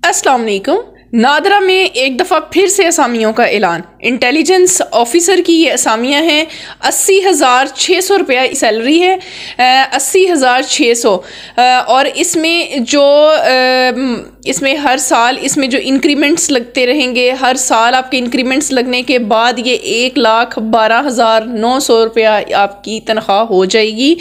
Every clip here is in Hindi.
अस्सलाम वालेकुम। नादरा में एक दफ़ा फिर से असामियों का ऐलान। इंटेलिजेंस ऑफिसर की ये असामियाँ हैं। 80,600 रुपया सैलरी है, 80,600। और इसमें हर साल इसमें जो इंक्रीमेंट्स लगते रहेंगे, हर साल आपके इंक्रीमेंट्स लगने के बाद ये 1,12,900 रुपया आपकी तनख्वाह हो जाएगी।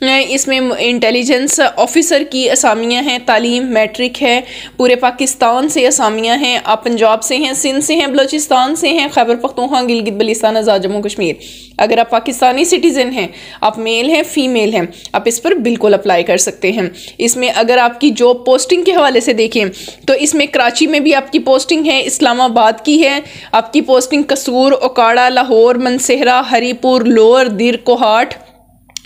इसमें इंटेलिजेंस ऑफिसर की असामियाँ हैं। तालीम मैट्रिक है। पूरे पाकिस्तान से असामियाँ हैं। आप पंजाब से हैं, सिंध से हैं, बलूचिस्तान से हैं, खैबर पख्तूनख्वा, गिलगित बल्तिस्तान, आज़ाद जम्मू कश्मीर। अगर आप पाकिस्तानी सिटीज़न हैं, आप मेल हैं, फीमेल हैं, आप इस पर बिल्कुल अप्लाई कर सकते हैं। इसमें अगर आपकी जॉब पोस्टिंग के हवाले से देखें तो इसमें कराची में भी आपकी पोस्टिंग है, इस्लामाबाद की है आपकी पोस्टिंग, कसूर, ओकाड़ा, लाहौर, मनसेहरा, हरीपुर, लोअर दिर, कोहाट।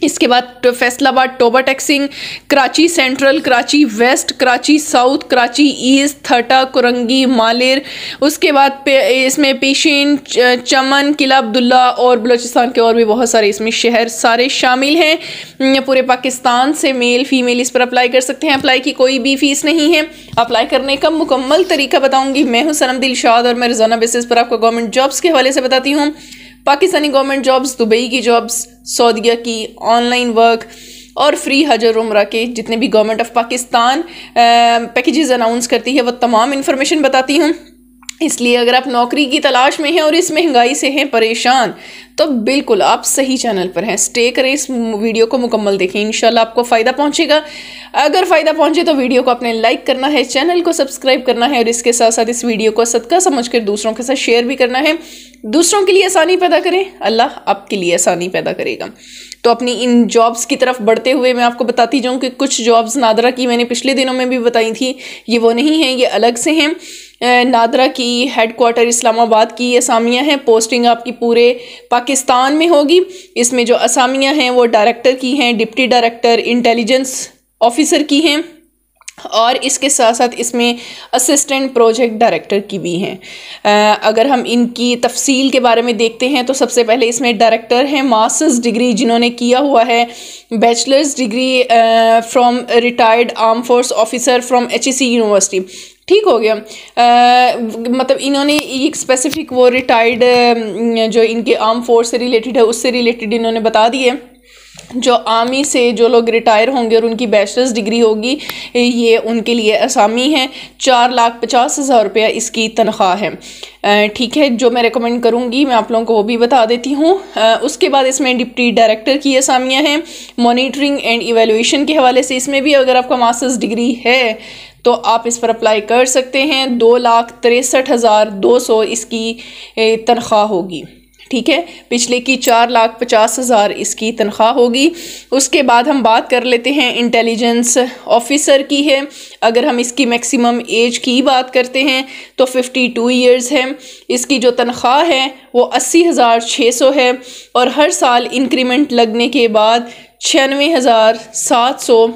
इसके बाद Faisalabad, Toba Tek Singh, Karachi central, Karachi west, Karachi south, Karachi east, Thatta, Korangi, Malir. उसके बाद इसमें पेशिन, चमन, किला अब्दुल्ला और बलूचिस्तान के और भी बहुत सारे इसमें शहर सारे शामिल हैं। पूरे पाकिस्तान से मेल फीमेल इस पर अप्लाई कर सकते हैं। अप्लाई की कोई भी फ़ीस नहीं है। अप्लाई करने का मुकम्मल तरीका बताऊँगी। मैं हूँ सनम दिलशाद और मैं रोज़ाना बेसिस पर आपको गवर्नमेंट जॉब्स के हवाले से बताती हूँ। पाकिस्तानी गवर्नमेंट जॉब्स, दुबई की जॉब्स, सऊदीया की ऑनलाइन वर्क और फ्री हज और उम्रा के जितने भी government of Pakistan packages announce करती है वो तमाम इन्फॉर्मेशन बताती हूँ। इसलिए अगर आप नौकरी की तलाश में हैं और इस महंगाई से हैं परेशान तो बिल्कुल आप सही चैनल पर हैं। स्टे करें, इस वीडियो को मुकम्मल देखें, इंशाल्लाह आपको फ़ायदा पहुंचेगा। अगर फ़ायदा पहुंचे तो वीडियो को अपने लाइक करना है, चैनल को सब्सक्राइब करना है और इसके साथ साथ इस वीडियो को सदका समझकर दूसरों के साथ शेयर भी करना है। दूसरों के लिए आसानी पैदा करें, अल्लाह आपके लिए आसानी पैदा करेगा। तो अपनी इन जॉब्स की तरफ बढ़ते हुए मैं आपको बताती जाऊँ कि कुछ जॉब्स नादरा की मैंने पिछले दिनों में भी बताई थी, ये वो नहीं हैं, ये अलग से हैं। नादरा की हेडक्वार्टर इस्लामाबाद की असामियाँ हैं। पोस्टिंग आपकी पूरे पाकिस्तान में होगी। इसमें जो असामियाँ हैं वो डायरेक्टर की हैं, डिप्टी डायरेक्टर, इंटेलिजेंस ऑफिसर की हैं और इसके साथ साथ इसमें असिस्टेंट प्रोजेक्ट डायरेक्टर की भी हैं। अगर हम इनकी तफसील के बारे में देखते हैं तो सबसे पहले इसमें डायरेक्टर हैं मास्टर्स डिग्री जिन्होंने किया हुआ है, bachelors degree from retired arm force officer from HEC university. ठीक हो गया। मतलब इन्होंने एक स्पेसिफिक वो रिटायर्ड जो इनके आर्म फोर्स से रिलेटेड है उससे रिलेटेड इन्होंने बता दिए। जो आर्मी से जो लोग रिटायर होंगे और उनकी बैचलर्स डिग्री होगी ये उनके लिए असामी है। 4,50,000 रुपया इसकी तनख्वाह है। ठीक है, जो मैं रेकमेंड करूँगी मैं आप लोगों को वो भी बता देती हूँ। उसके बाद इसमें डिप्टी डायरेक्टर की असामियाँ हैं। मॉनिटरिंग एंड इवेल्युएशन के हवाले से इसमें भी अगर आपका मास्टर्स डिग्री है तो आप इस पर अप्लाई कर सकते हैं। 2,63,200 इसकी तनख्वाह होगी। ठीक है, पिछले की 4,50,000 इसकी तनख्वाह होगी। उसके बाद हम बात कर लेते हैं इंटेलिजेंस ऑफिसर की है। अगर हम इसकी मैक्सिमम एज की बात करते हैं तो 52 ईयर्स है। इसकी जो तनख्वाह है वो 80,600 है और हर साल इंक्रीमेंट लगने के बाद 96,700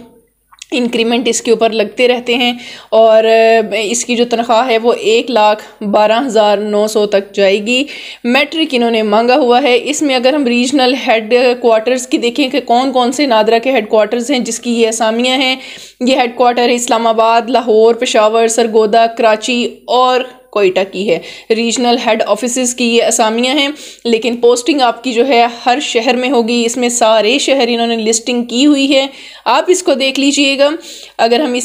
इंक्रीमेंट इसके ऊपर लगते रहते हैं और इसकी जो तनख्वाह है वो 1,12,900 तक जाएगी। मैट्रिक इन्होंने मांगा हुआ है। इसमें अगर हम रीजनल हेड क्वार्टर्स की देखें कि कौन कौन से नादरा के हेड क्वार्टर्स हैं जिसकी ये असामियाँ हैं, ये हेड क्वार्टर है इस्लामाबाद, लाहौर, पेशावर, सरगोदा, कराची और कोयटा की है। रीजनल हेड ऑफिसेस की ये असामियाँ हैं, लेकिन पोस्टिंग आपकी जो है हर शहर में होगी। इसमें सारे शहर इन्होंने लिस्टिंग की हुई है, आप इसको देख लीजिएगा। अगर हम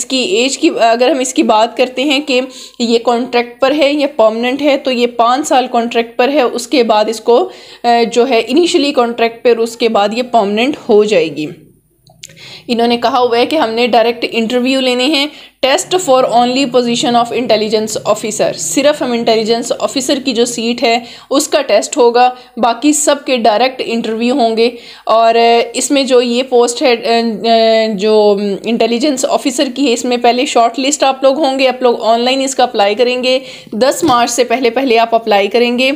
इसकी बात करते हैं कि ये कॉन्ट्रैक्ट पर है या परमानेंट है तो ये 5 साल कॉन्ट्रैक्ट पर है। उसके बाद इसको जो है इनिशियली कॉन्ट्रैक्ट पर, उसके बाद ये परमानेंट हो जाएगी। इन्होंने कहा हुआ है कि हमने डायरेक्ट इंटरव्यू लेने हैं। Test for only position of intelligence officer, सिर्फ हम इंटेलिजेंस ऑफिसर की जो सीट है उसका टेस्ट होगा, बाकी सब के डायरेक्ट इंटरव्यू होंगे। और इसमें जो ये पोस्ट है जो इंटेलिजेंस ऑफिसर की है, इसमें पहले शॉर्ट लिस्ट आप लोग होंगे, आप लोग ऑनलाइन इसका अप्लाई करेंगे। 10 मार्च से पहले आप अप्लाई करेंगे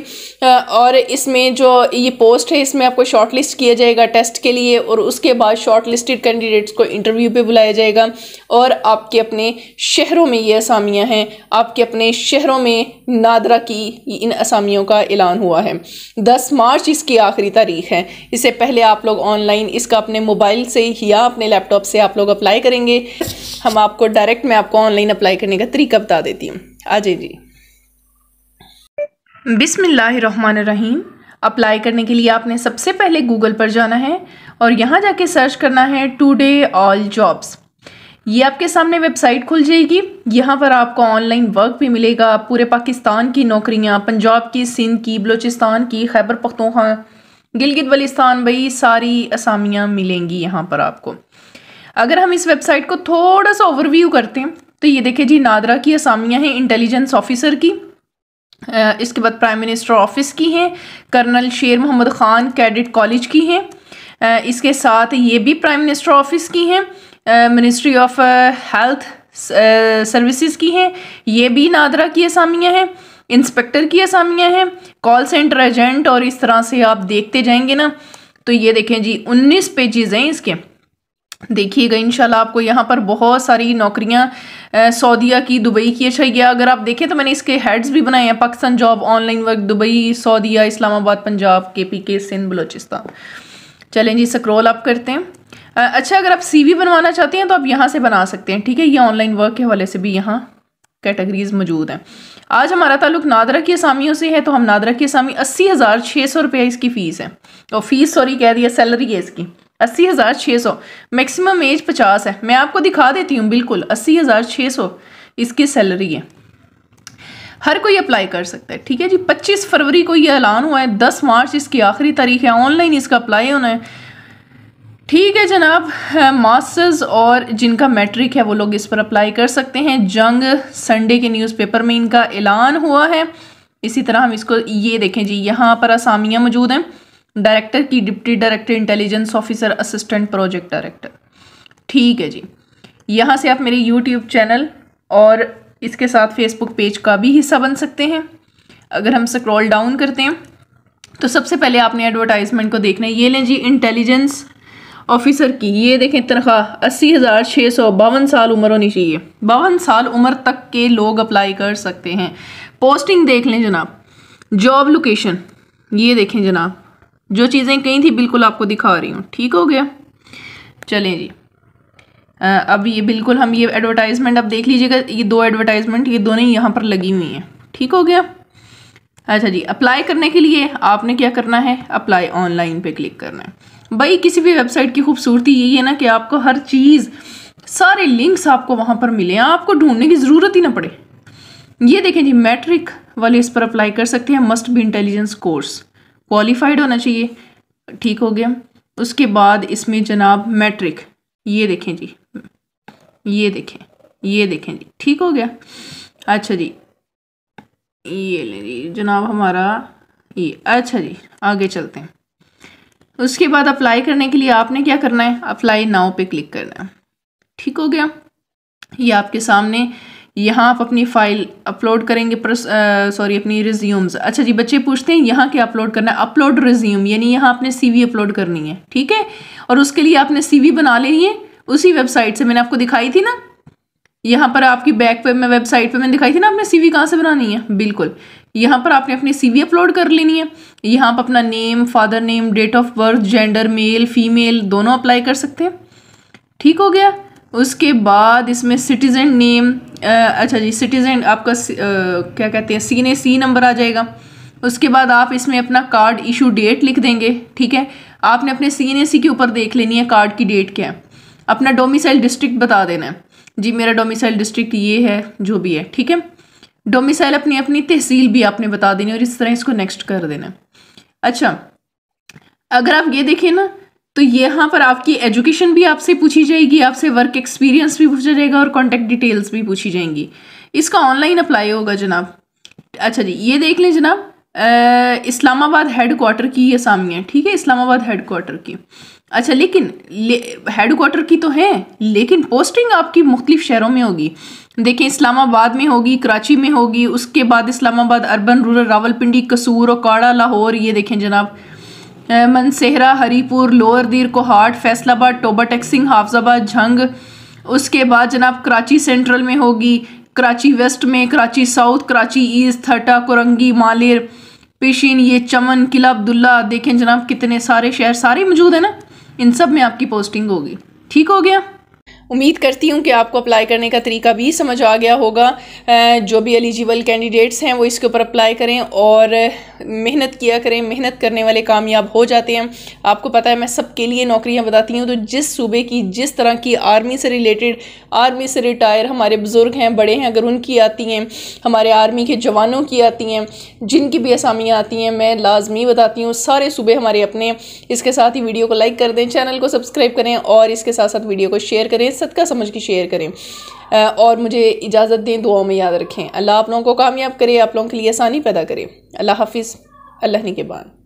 और इसमें जो ये पोस्ट है इसमें आपको शॉर्ट लिस्ट किया जाएगा टेस्ट के लिए और उसके बाद शॉर्ट लिस्टेड कैंडिडेट कैंडिडेट्स को इंटरव्यू पे बुलाया जाएगा और आपके अपने शहरों में ये असामियाँ हैं, आपके अपने शहरों में नादरा की इन असामियों का ऐलान हुआ है। 10 मार्च इसकी आखिरी तारीख है। इससे पहले आप लोग ऑनलाइन इसका अपने मोबाइल से या अपने लैपटॉप से आप लोग अप्लाई करेंगे। हम आपको डायरेक्ट मैं आपको ऑनलाइन अप्लाई करने का तरीका बता देती हूँ। आ जाइए जी। बिस्मिल्लाहिर्रहमानिर्रहीम। अप्लाई करने के लिए आपने सबसे पहले गूगल पर जाना है और यहाँ जाके सर्च करना है टुडे ऑल जॉब्स। ये आपके सामने वेबसाइट खुल जाएगी। यहाँ पर आपको ऑनलाइन वर्क भी मिलेगा। पूरे पाकिस्तान की नौकरियाँ, पंजाब की, सिंध की, बलूचिस्तान की, खैबर पख्तूनख्वा, गिलगित बल्तिस्तान, भाई सारी असामियाँ मिलेंगी यहाँ पर आपको। अगर हम इस वेबसाइट को थोड़ा सा ओवरव्यू करते हैं तो ये देखिए जी, नादरा की असामियाँ हैं इंटेलिजेंस ऑफिसर की, इसके बाद प्राइम मिनिस्टर ऑफिस की हैं, कर्नल शेर मोहम्मद ख़ान कैडेट कॉलेज की हैं, इसके साथ ये भी प्राइम मिनिस्टर ऑफिस की हैं, मिनिस्ट्री ऑफ हेल्थ सर्विसेज की हैं, ये भी नादरा की असामियाँ हैं, इंस्पेक्टर की असामियाँ हैं, कॉल सेंटर एजेंट, और इस तरह से आप देखते जाएंगे ना तो ये देखें जी 19 पेजेस हैं इसके। देखिएगा इंशाल्लाह आपको यहाँ पर बहुत सारी नौकरियाँ सऊदीया की, दुबई की। अच्छा ये अगर आप देखें तो मैंने इसके हेड्स भी बनाए हैं, Pakistan job, online work, Dubai, Saudia, Islamabad, Punjab, KPK, Sindh, Balochistan. चलें जी स्क्रॉल अप करते हैं। अच्छा अगर आप CV बनवाना चाहते हैं तो आप यहाँ से बना सकते हैं, ठीक है। ये ऑनलाइन वर्क के हवाले से भी यहाँ कैटेगरीज मौजूद हैं। आज हमारा ताल्लुक नादरा की असामियों से है तो हम नादरा की असामी 80,600 रुपये इसकी फ़ीस है, और फीस सॉरी कह दिया, सैलरी है इसकी 80,600। मैक्सिमम एज 50 है। मैं आपको दिखा देती हूँ, बिल्कुल 80,600 इसकी सैलरी है। हर कोई अप्लाई कर सकता है, ठीक है जी। 25 फरवरी को ये ऐलान हुआ है, 10 मार्च इसकी आखिरी तारीख है, ऑनलाइन इसका अप्लाई होना है, ठीक है जनाब। मास्टर्स और जिनका मैट्रिक है वो लोग इस पर अप्लाई कर सकते हैं। जंग संडे के न्यूज़पेपर में इनका ऐलान हुआ है। इसी तरह हम इसको ये देखें जी, यहाँ पर असामियाँ मौजूद हैं। डायरेक्टर की, deputy director, intelligence officer, assistant project director, ठीक है जी। यहाँ से आप मेरे यूट्यूब चैनल और इसके साथ फेसबुक पेज का भी हिस्सा बन सकते हैं। अगर हम स्क्रॉल डाउन करते हैं तो सबसे पहले आपने एडवर्टाइजमेंट को देखना है। ये लें जी, इंटेलिजेंस ऑफिसर की, ये देखें तनख्वाह 80,600, 52 साल उम्र होनी चाहिए। 52 साल उम्र तक के लोग अप्लाई कर सकते हैं। पोस्टिंग देख लें जनाब, जॉब लोकेशन ये देखें जनाब, जो चीज़ें कही थी बिल्कुल आपको दिखा रही हूँ, ठीक हो गया। चलें जी, अब ये बिल्कुल हम ये एडवर्टाइजमेंट अब देख लीजिएगा, ये 2 एडवर्टाइजमेंट ये दोनों ही यहाँ पर लगी हुई हैं, ठीक हो गया। अच्छा जी, अप्लाई करने के लिए आपने क्या करना है, अप्लाई ऑनलाइन पे क्लिक करना है। भाई किसी भी वेबसाइट की खूबसूरती यही है ना कि आपको हर चीज़, सारे लिंक्स आपको वहाँ पर मिले, आपको ढूंढने की ज़रूरत ही ना पड़े। ये देखें जी, मैट्रिक वाले इस पर अप्लाई कर सकते हैं। Must be intelligence course, qualified होना चाहिए, ठीक हो गया। उसके बाद इसमें जनाब मैट्रिक, ये देखें जी, ये देखें, ये देखें जी, ठीक हो गया। अच्छा जी, ये ले जी जनाब हमारा ये, अच्छा जी आगे चलते हैं। उसके बाद अप्लाई करने के लिए आपने क्या करना है, अप्लाई नाउ पे क्लिक करना है, ठीक हो गया। ये आपके सामने, यहाँ आप अपनी फ़ाइल अपलोड करेंगे, सॉरी अपनी रिज्यूम्स। अच्छा जी, बच्चे पूछते हैं यहाँ क्या अपलोड करना है, अपलोड रिज्यूम, यानी यहाँ आपने CV अपलोड करनी है, ठीक है। और उसके लिए आपने CV बना लेनी है उसी वेबसाइट से, मैंने आपको दिखाई थी ना, यहाँ पर आपकी बैक पे मैं वेबसाइट पे मैंने दिखाई थी ना, आपने CV कहाँ से बनानी है, बिल्कुल यहाँ पर आपने अपनी CV अपलोड कर लेनी है। यहाँ पर अपना name, father name, date of birth, gender, male female दोनों अप्लाई कर सकते हैं, ठीक हो गया। उसके बाद इसमें सिटीज़न नेम, अच्छा जी सिटीज़न आपका क्या कहते हैं, C नंबर आ जाएगा। उसके बाद आप इसमें अपना कार्ड इशू डेट लिख देंगे, ठीक है। आपने अपने CNAC के ऊपर देख लेनी है कार्ड की डेट क्या है। अपना डोमिसाइल डिस्ट्रिक्ट बता देना है जी, मेरा डोमिसाइल डिस्ट्रिक्ट ये है, जो भी है, ठीक है। डोमिसाइल अपनी अपनी तहसील भी आपने बता देनी और इस तरह इसको नेक्स्ट कर देना। अच्छा, अगर आप ये देखें ना तो यहाँ पर आपकी एजुकेशन भी आपसे पूछी जाएगी, आपसे वर्क एक्सपीरियंस भी पूछा जाएगा और कॉन्टैक्ट डिटेल्स भी पूछी जाएंगी। इसका ऑनलाइन अप्लाई होगा जनाब। अच्छा जी, ये देख लें जनाब, इस्लामाबाद हेड क्वार्टर की असामियाँ, ठीक है, इस्लामाबाद हेड क्वार्टर की। अच्छा, लेकिन हेड क्वार्टर की तो है, लेकिन पोस्टिंग आपकी मुख्तलिफ शहरों में होगी। देखें, इस्लामाबाद में होगी, कराची में होगी, उसके बाद इस्लामाबाद अर्बन, रूरल, रावलपिंडी, कसूर, ओकाड़ा, लाहौर, ये देखें जनाब मनसेहरा, हरीपुर, लोअर दीर, कोहाट, फैसलाबाद, टोबा टेक्सिंग, हाफजाबाद, झंग। उसके बाद जनाब कराची सेंट्रल में होगी, कराची वेस्ट में, कराची साउथ, कराची ईस्ट, थटा, कुरंगी, मालिर, पिशिन, ये चमन, किला अब्दुल्ला। देखें जनाब कितने सारे शहर सारे मौजूद है ना, इन सब में आपकी पोस्टिंग होगी। ठीक हो गया। उम्मीद करती हूँ कि आपको अप्लाई करने का तरीका भी समझ आ गया होगा। जो भी एलिजिबल कैंडिडेट्स हैं वो इसके ऊपर अप्लाई करें और मेहनत किया करें। मेहनत करने वाले कामयाब हो जाते हैं। आपको पता है मैं सबके लिए नौकरियां बताती हूँ, तो जिस सूबे की जिस तरह की आर्मी से रिलेटेड, आर्मी से रिटायर हमारे बुज़ुर्ग हैं, बड़े हैं, अगर उनकी आती हैं, हमारे आर्मी के जवानों की आती हैं, जिनकी भी असामियाँ आती हैं मैं लाजमी बताती हूँ। सारे सूबे हमारे अपने। इसके साथ ही वीडियो को लाइक कर दें, चैनल को सब्सक्राइब करें और इसके साथ साथ वीडियो को शेयर करें, सदका समझ के शेयर करें और मुझे इजाज़त दें। दुआओं में याद रखें। अल्लाह आप लोगों को कामयाब करे, आप लोगों के लिए आसानी पैदा करे। अल्लाह हाफिज़, अल्लाह निगहबान।